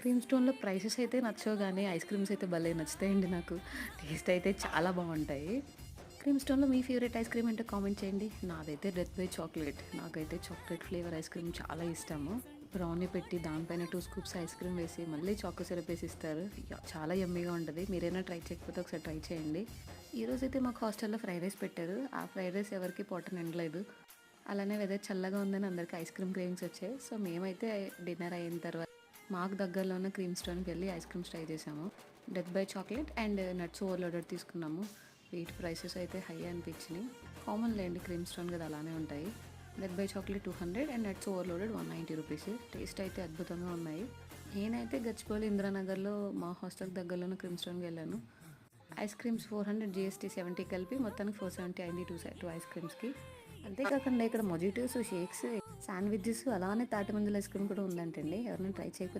Cream స్టోన్‌లో prices అయితే నచ్చవు గానీ, ఐస్ క్రీమ్స్ అయితే భలే నచ్చుతాయండి నాకు. టేస్ట్ అయితే చాలా బావుంటాయి. క్రీమ్ స్టోన్‌లో మీ ఫేవరెట్ ఐస్ క్రీమ్ ఏంటో కామెంట్ చేయండి. నాదైతే డెత్ బై చాక్లేట్. నాకైతే చాక్లేట్ ఫ్లేవర్ ఐస్ క్రీమ్ చాలా ఇష్టము. బ్రౌనీ పెట్టి దానిపైన 2 స్కూప్స్ ఐస్ క్రీమ్ వేసి మళ్ళీ చాకో సిరప్ వేసి ఇస్తారు. చాలా యమ్మీగా ఉంటది. మీరైనా ట్రై చేయకపోతే ఒకసారి ట్రై చేయండి. ఈరోజైతే మాకు హాస్టల్‌లో ఫ్రైడ్ రైస్ పెట్టారు. ఆ ఫ్రైడ్ రైస్ ఎవరికీ పొట్ట నిండలేదు. అలానే వెదర్ చల్లగా ఉందని అందరికి ఐస్ క్రీమ్ క్రేవింగ్స్ వచ్చాయి. సో, మేమైతే డిన్నర్ అయిన తర్వాత మాకు దగ్గరలో ఉన్న క్రీమ్ స్టోన్‌కి వెళ్ళి ఐస్ క్రీమ్స్ ట్రై చేసాము. Death by chocolate and nuts overloaded తీసుకున్నాము. వీటి ప్రైసెస్ అయితే హై అనిపించినాయి. కామన్ లేండి క్రీమ్ స్టోన్ కదా అలానే ఉంటాయి. Death by chocolate 200 and nuts overloaded 190 rupees. Taste అయితే అద్భుతంగా ఉన్నాయి. నేనైతే గచ్చిబౌలి ఇందిరానగర్‌లో మా హాస్టల్ దగ్గరలో ఉన్న క్రీమ్ స్టోన్‌కి వెళ్ళాను. ఐస్ క్రీమ్స్ 400 జీఎస్టీ 70 కలిపి మొత్తానికి 470 అయింది టూ ఐస్ క్రీమ్స్‌కి. అంతేకాకుండా ఇక్కడ మొజిటోస్, షేక్స్, శాండ్విచెస్ అలానే తాటి ముంజల ఐస్ క్రీమ్ కూడా ఉందంటండి. ఎవరైనా ట్రై చేయకపోతే